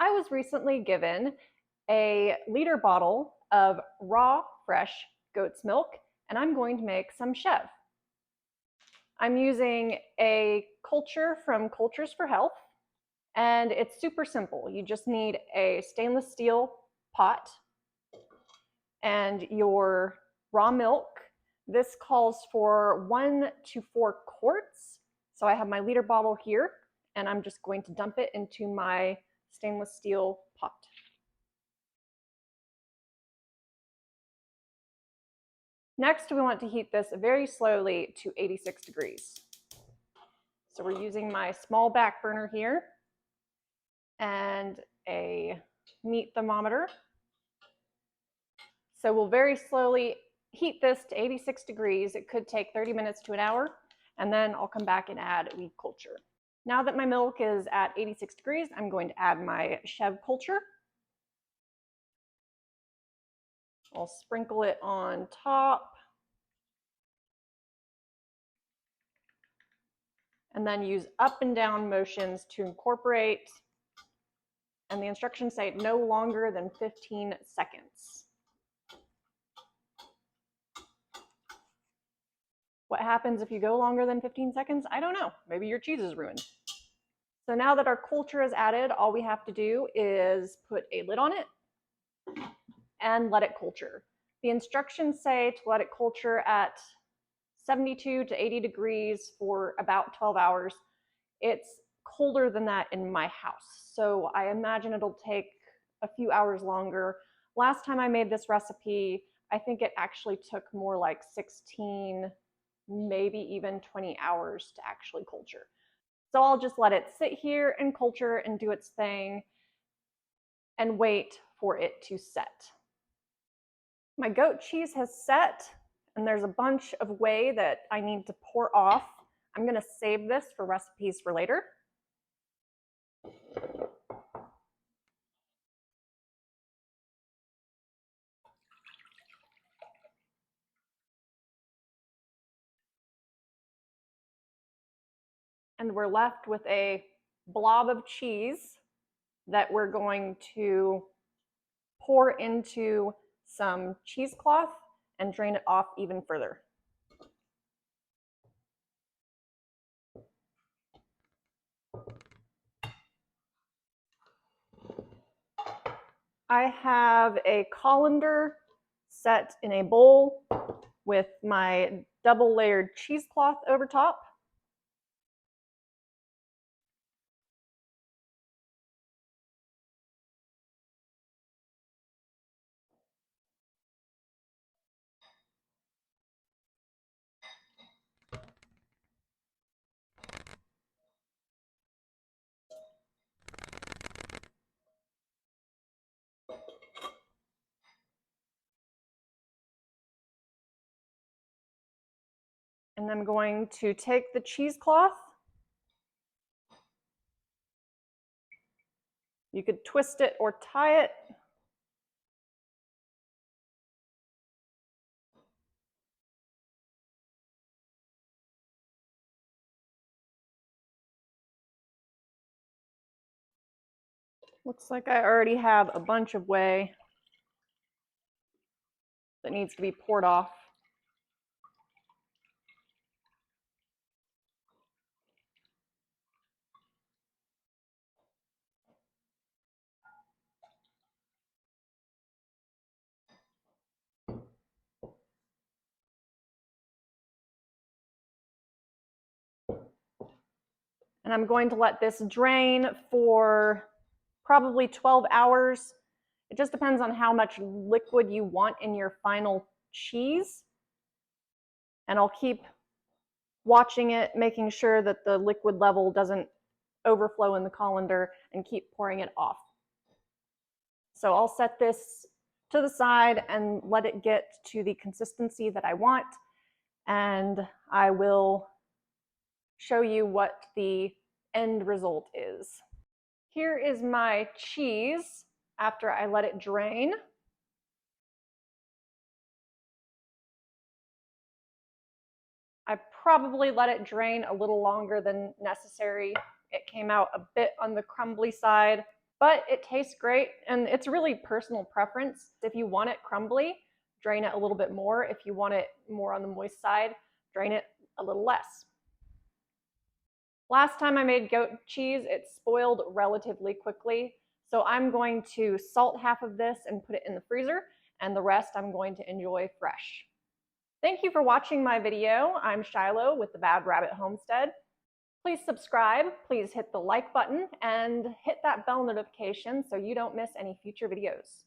I was recently given a liter bottle of raw, fresh goat's milk, and I'm going to make some Chevre. I'm using a culture from Cultures for Health, and it's super simple. You just need a stainless steel pot and your raw milk. This calls for 1 to 4 quarts. So I have my liter bottle here, and I'm just going to dump it into my stainless steel pot. Next, we want to heat this very slowly to 86 degrees. So we're using my small back burner here and a meat thermometer. So we'll very slowly heat this to 86 degrees. It could take 30 minutes to an hour, and then I'll come back and add wheat culture. Now that my milk is at 86 degrees, I'm going to add my Chevre culture. I'll sprinkle it on top. And then use up and down motions to incorporate. And the instructions say no longer than 15 seconds. What happens if you go longer than 15 seconds? I don't know. Maybe your cheese is ruined. So now that our culture is added, all we have to do is put a lid on it and let it culture. The instructions say to let it culture at 72 to 80 degrees for about 12 hours. It's colder than that in my house, so I imagine it'll take a few hours longer. Last time I made this recipe, I think it actually took more like 16, maybe even 20 hours to actually culture. So I'll just let it sit here and culture and do its thing and wait for it to set. My goat cheese has set, and there's a bunch of whey that I need to pour off. I'm going to save this for recipes for later. And we're left with a blob of cheese that we're going to pour into some cheesecloth and drain it off even further. I have a colander set in a bowl with my double layered cheesecloth over top. And I'm going to take the cheesecloth. You could twist it or tie it. Looks like I already have a bunch of whey that needs to be poured off. And I'm going to let this drain for probably 12 hours. It just depends on how much liquid you want in your final cheese. And I'll keep watching it, making sure that the liquid level doesn't overflow in the colander, and keep pouring it off. So I'll set this to the side and let it get to the consistency that I want, and I will show you what the end result is. Here is my cheese after I let it drain. I probably let it drain a little longer than necessary. It came out a bit on the crumbly side, but it tastes great, and it's really personal preference. If you want it crumbly, drain it a little bit more. If you want it more on the moist side, drain it a little less. Last time I made goat cheese, it spoiled relatively quickly, so I'm going to salt half of this and put it in the freezer, and the rest I'm going to enjoy fresh. Thank you for watching my video. I'm Shiloh with the Bad Rabbit Homestead. Please subscribe, please hit the like button, and hit that bell notification so you don't miss any future videos.